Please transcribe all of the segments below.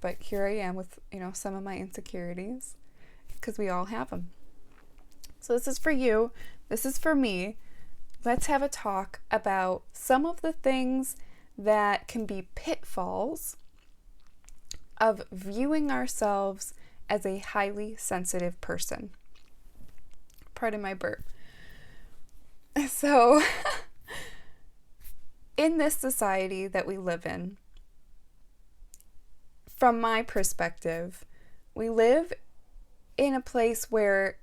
But here I am with, some of my insecurities, because we all have them. So this is for you. This is for me. Let's have a talk about some of the things that can be pitfalls of viewing ourselves as a highly sensitive person. Pardon my burp. So, in this society that we live in, from my perspective, we live in a place where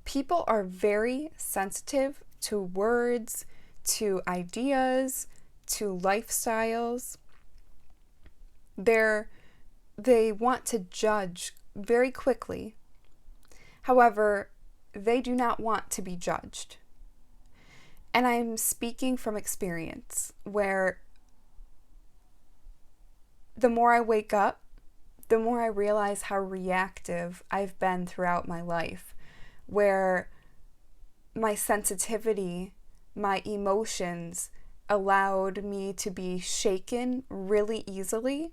people are very sensitive to words, to ideas, to lifestyles. They want to judge very quickly. However, they do not want to be judged. And I'm speaking from experience, where the more I wake up, the more I realize how reactive I've been throughout my life, where my sensitivity, my emotions allowed me to be shaken really easily.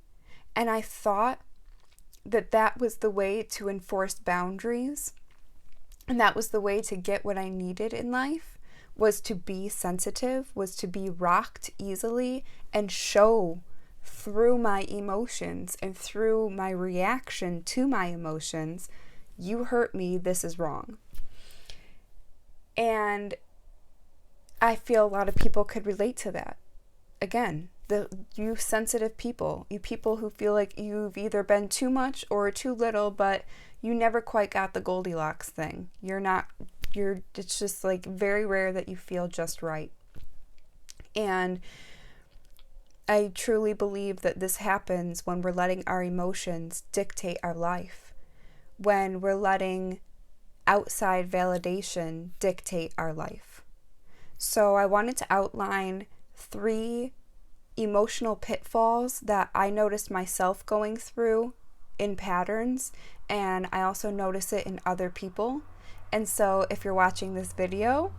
And I thought that that was the way to enforce boundaries, and that was the way to get what I needed in life, was to be sensitive, was to be rocked easily and show through my emotions and through my reaction to my emotions, you hurt me, this is wrong. And I feel a lot of people could relate to that. Again, you sensitive people, you people who feel like you've either been too much or too little, but you never quite got the Goldilocks thing. It's just like very rare that you feel just right. And I truly believe that this happens when we're letting our emotions dictate our life, when we're letting outside validation dictate our life. So I wanted to outline 3 emotional pitfalls that I noticed myself going through in patterns, and I also notice it in other people. And so if you're watching this video,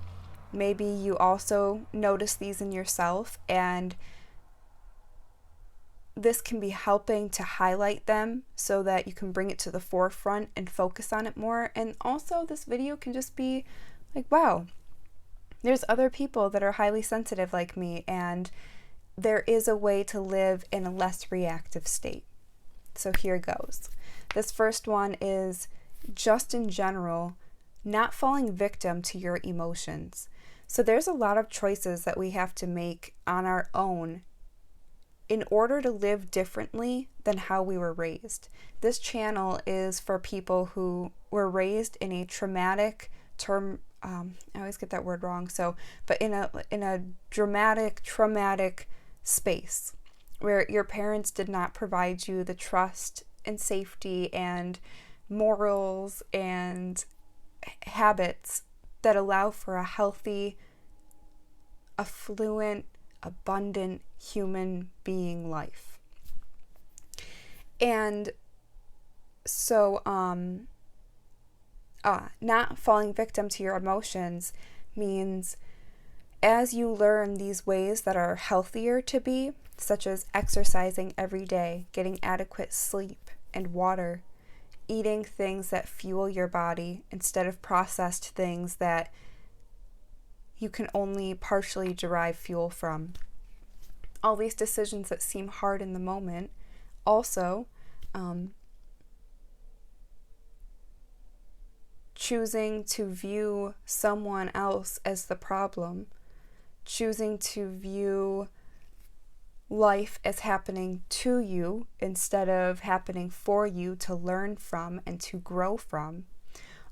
maybe you also notice these in yourself, and this can be helping to highlight them so that you can bring it to the forefront and focus on it more. And also this video can just be like, wow, there's other people that are highly sensitive like me, and there is a way to live in a less reactive state. So here goes. This first one is, just in general, not falling victim to your emotions. So there's a lot of choices that we have to make on our own in order to live differently than how we were raised. This channel is for people who were raised in a traumatic I always get that word wrong. But in a traumatic space where your parents did not provide you the trust and safety and morals and habits that allow for a healthy, affluent, abundant human being life. And so not falling victim to your emotions means, as you learn these ways that are healthier to be, such as exercising every day, getting adequate sleep and water, eating things that fuel your body instead of processed things that you can only partially derive fuel from. All these decisions that seem hard in the moment, also choosing to view someone else as the problem, choosing to view life as happening to you instead of happening for you to learn from and to grow from.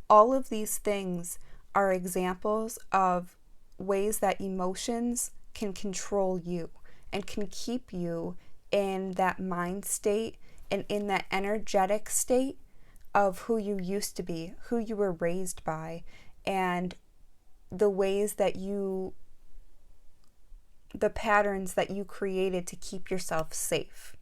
All of these things are examples of ways that emotions can control you and can keep you in that mind state and in that energetic state of who you used to be, who you were raised by, and the ways that the patterns that you created to keep yourself safe.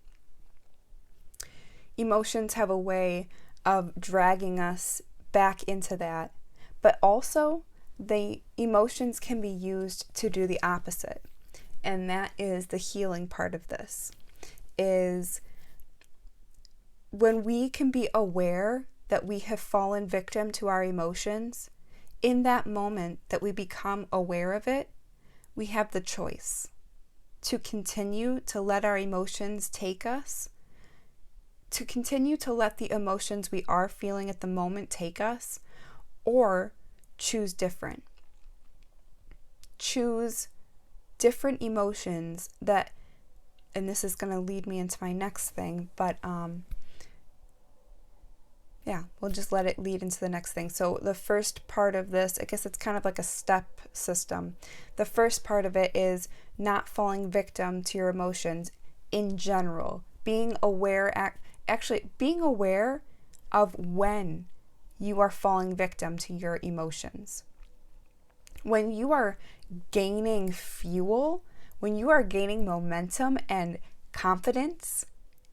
Emotions have a way of dragging us back into that, but also the emotions can be used to do the opposite. And that is the healing part of this, is when we can be aware that we have fallen victim to our emotions, in that moment that we become aware of it, we have the choice to continue to let our emotions take us, to continue to let the emotions we are feeling at the moment take us, or choose different. Choose different emotions that, and this is going to lead me into my next thing, but we'll just let it lead into the next thing. So the first part of this, I guess it's kind of like a step system. The first part of it is not falling victim to your emotions in general. Being aware, being aware of when you are falling victim to your emotions. When you are gaining fuel, when you are gaining momentum and confidence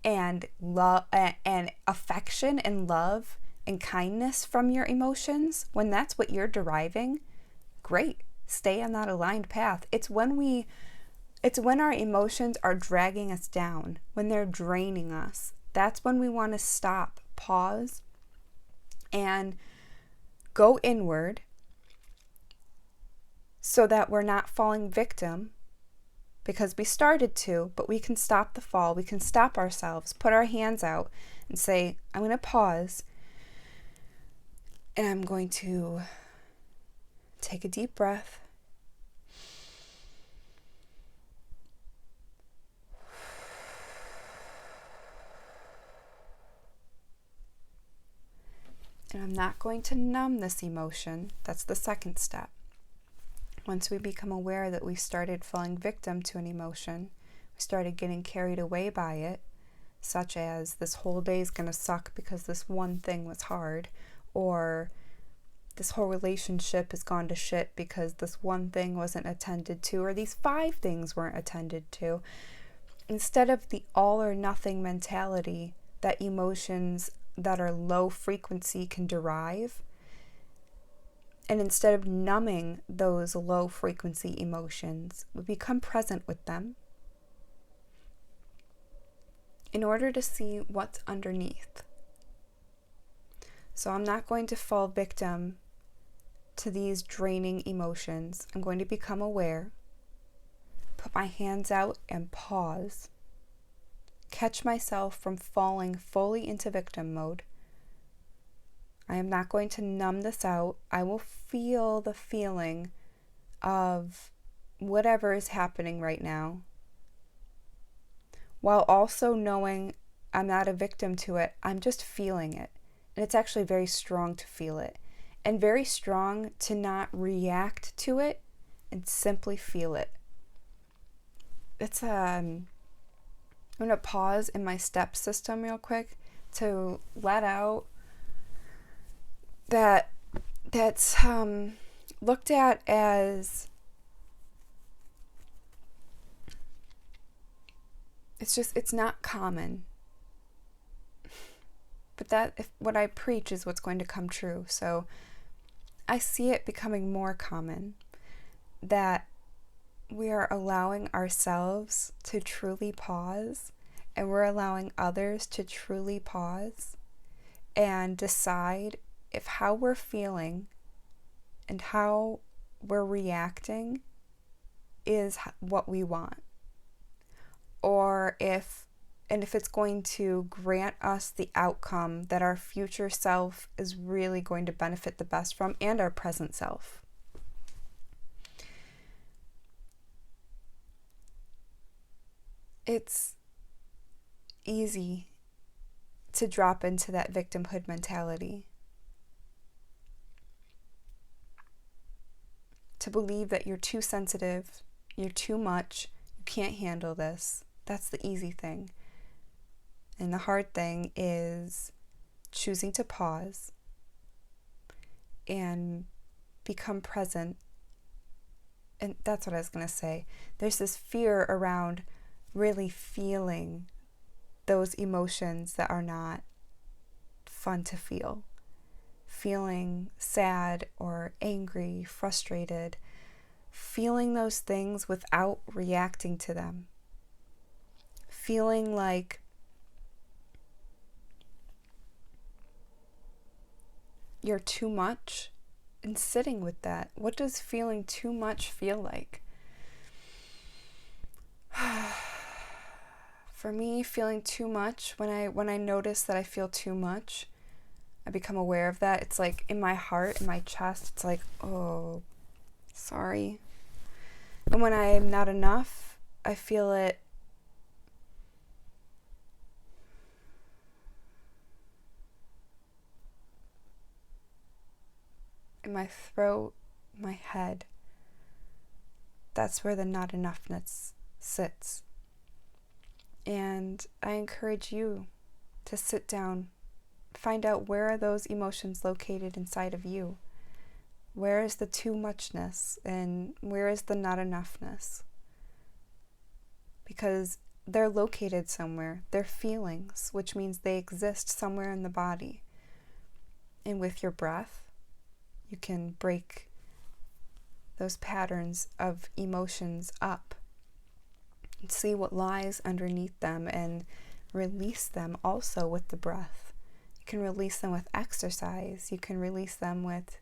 and love and affection and love and kindness from your emotions, when that's what you're deriving, great. Stay on that aligned path. It's when our emotions are dragging us down, when they're draining us. That's when we want to stop, pause, and go inward so that we're not falling victim, because we started to, but we can stop the fall. We can stop ourselves, put our hands out and say, I'm going to pause and I'm going to take a deep breath. And I'm not going to numb this emotion. That's the second step. Once we become aware that we started falling victim to an emotion, we started getting carried away by it, such as this whole day is going to suck because this one thing was hard, or this whole relationship has gone to shit because this one thing wasn't attended to, or these 5 things weren't attended to. Instead of the all or nothing mentality that emotions that are low frequency can derive, and instead of numbing those low frequency emotions, we become present with them in order to see what's underneath. So I'm not going to fall victim to these draining emotions. I'm going to become aware, put my hands out and pause, catch myself from falling fully into victim mode. I am not going to numb this out. I will feel the feeling of whatever is happening right now, while also knowing I'm not a victim to it. I'm just feeling it. And it's actually very strong to feel it, and very strong to not react to it and simply feel it. It's I'm going to pause in my step system real quick to let out that's looked at as, it's not common, but that if what I preach is what's going to come true. So I see it becoming more common that we are allowing ourselves to truly pause, and we're allowing others to truly pause and decide if how we're feeling and how we're reacting is what we want, or if it's going to grant us the outcome that our future self is really going to benefit the best from, and our present self. It's easy to drop into that victimhood mentality, to believe that you're too sensitive, you're too much, you can't handle this. That's the easy thing. And the hard thing is choosing to pause and become present. And that's what I was going to say. There's this fear around really feeling those emotions that are not fun to feel. Feeling sad or angry, frustrated, feeling those things without reacting to them. Feeling like you're too much and sitting with that. What does feeling too much feel like? For me, feeling too much, when I notice that I feel too much, I become aware of that. It's like in my heart, in my chest, it's like, oh, sorry. And when I'm not enough, I feel it in my throat, my head. That's where the not enoughness sits. And I encourage you to sit down, find out where are those emotions located inside of you. Where is the too muchness and where is the not enoughness? Because they're located somewhere. They're feelings, which means they exist somewhere in the body. And with your breath, you can break those patterns of emotions up and see what lies underneath them and release them also with the breath. You can release them with exercise. You can release them with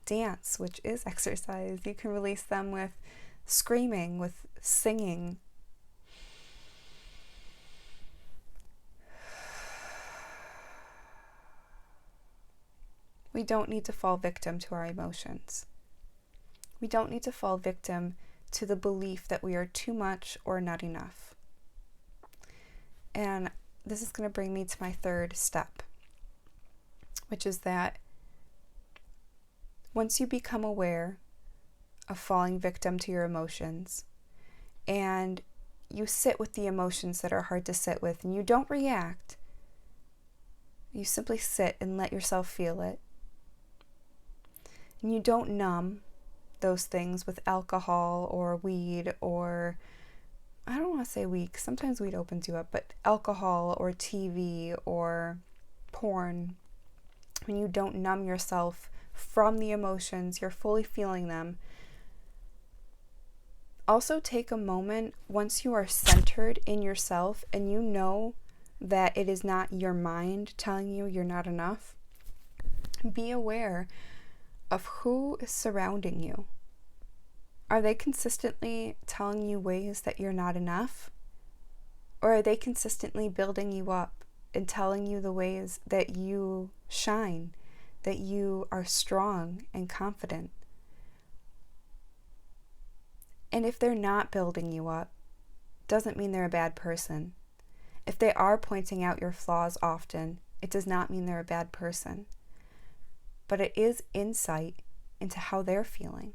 dance, which is exercise. You can release them with screaming, with singing. We don't need to fall victim to our emotions. We don't need to fall victim to the belief that we are too much or not enough. And this is going to bring me to my third step, which is that once you become aware of falling victim to your emotions and you sit with the emotions that are hard to sit with and you don't react, you simply sit and let yourself feel it. And you don't numb those things with alcohol or weed or, I don't want to say weed, 'cause sometimes weed opens you up, but alcohol or TV or porn. When you don't numb yourself from the emotions, you're fully feeling them. Also take a moment once you are centered in yourself and you know that it is not your mind telling you you're not enough. Be aware of who is surrounding you. Are they consistently telling you ways that you're not enough? Or are they consistently building you up and telling you the ways that you shine, that you are strong and confident? And if they're not building you up, doesn't mean they're a bad person. If they are pointing out your flaws often, it does not mean they're a bad person. But it is insight into how they're feeling.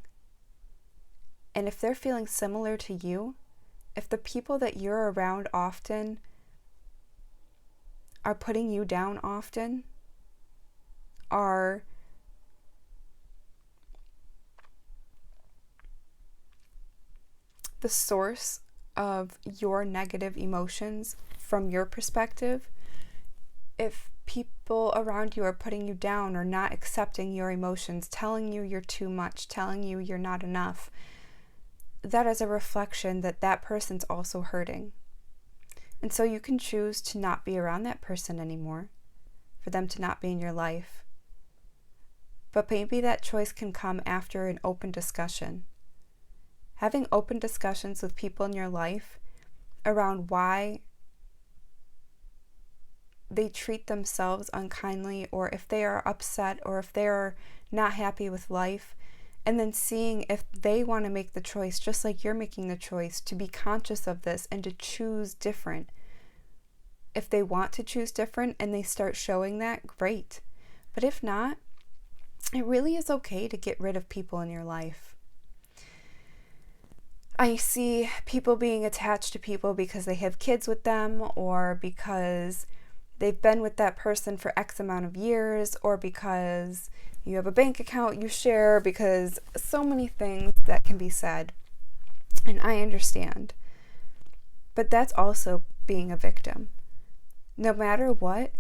And if they're feeling similar to you, if the people that you're around often are putting you down often, are the source of your negative emotions from your perspective, if people around you are putting you down or not accepting your emotions, telling you you're too much, telling you you're not enough, that is a reflection that that person's also hurting. And so you can choose to not be around that person anymore, for them to not be in your life. But maybe that choice can come after an open discussion. Having open discussions with people in your life around why they treat themselves unkindly, or if they are upset, or if they are not happy with life, and then seeing if they want to make the choice, just like you're making the choice, to be conscious of this and to choose different. If they want to choose different and they start showing that, great. But if not, it really is okay to get rid of people in your life. I see people being attached to people because they have kids with them, or because they've been with that person for X amount of years, or because you have a bank account you share, because so many things that can be said. And I understand. But that's also being a victim. No matter what,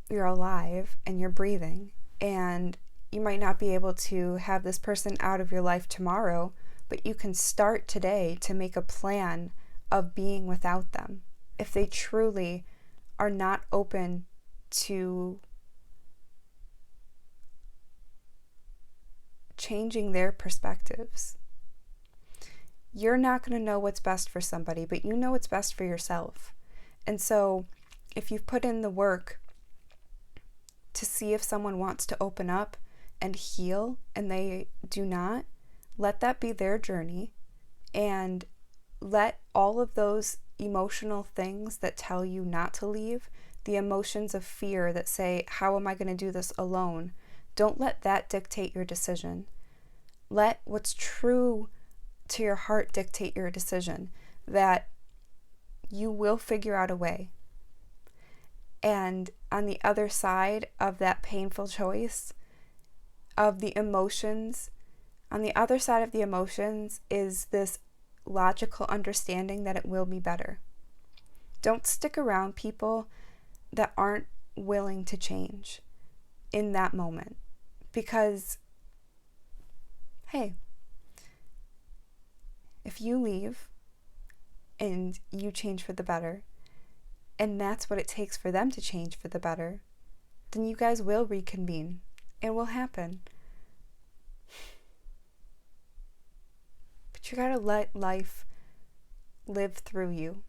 you're alive and you're breathing. And you might not be able to have this person out of your life tomorrow, but you can start today to make a plan of being without them. If they truly are not open to changing their perspectives. You're not going to know what's best for somebody, but you know what's best for yourself. And so if you've put in the work to see if someone wants to open up and heal and they do not, let that be their journey, and let all of those emotional things that tell you not to leave, the emotions of fear that say, how am I going to do this alone? Don't let that dictate your decision. Let what's true to your heart dictate your decision, that you will figure out a way. And on the other side of that painful choice, of the emotions, on the other side of the emotions is this logical understanding that it will be better. Don't stick around people that aren't willing to change in that moment. Because, hey, if you leave and you change for the better, and that's what it takes for them to change for the better, then you guys will reconvene. It will happen. But you gotta let life live through you.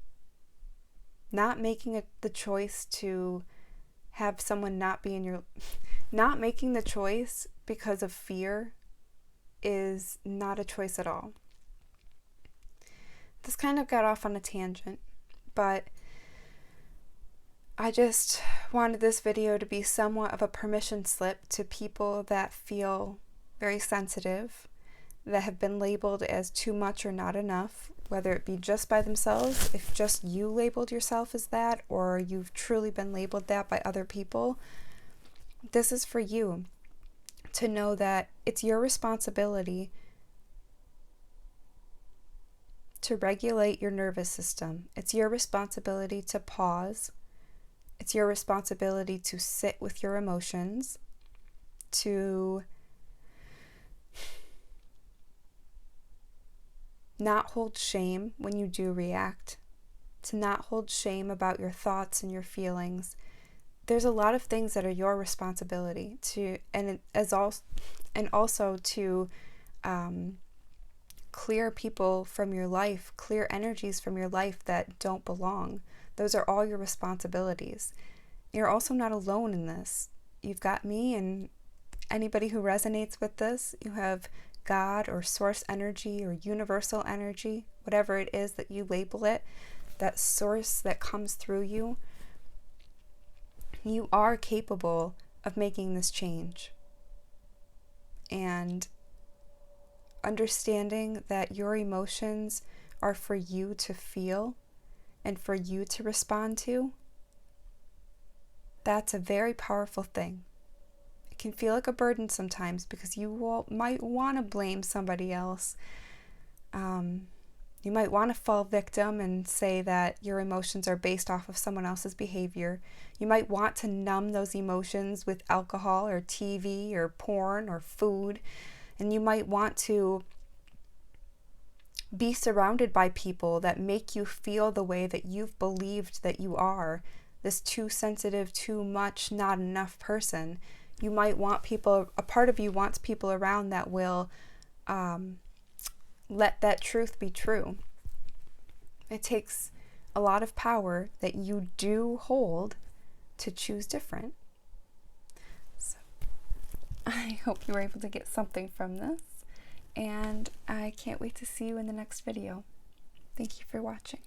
Not making the choice to have someone not be in your... Not making the choice because of fear is not a choice at all. This kind of got off on a tangent, but I just wanted this video to be somewhat of a permission slip to people that feel very sensitive, that have been labeled as too much or not enough, whether it be just by themselves, if just you labeled yourself as that, or you've truly been labeled that by other people. This is for you to know that it's your responsibility to regulate your nervous system. It's your responsibility to pause. It's your responsibility to sit with your emotions, to not hold shame when you do react, to not hold shame about your thoughts and your feelings. There's a lot of things that are your responsibility to, and also to clear people from your life, clear energies from your life that don't belong. Those are all your responsibilities. You're also not alone in this. You've got me and anybody who resonates with this. You have God or source energy or universal energy, whatever it is that you label it, that source that comes through you. You are capable of making this change. And understanding that your emotions are for you to feel and for you to respond to, that's a very powerful thing. It can feel like a burden sometimes because you might want to blame somebody else. You might want to fall victim and say that your emotions are based off of someone else's behavior. You might want to numb those emotions with alcohol or TV or porn or food. And you might want to be surrounded by people that make you feel the way that you've believed that you are, this too sensitive, too much, not enough person. You might want people, a part of you wants people around that will let that truth be true. It takes a lot of power that you do hold to choose different. So I hope you were able to get something from this, and I can't wait to see you in the next video. Thank you for watching.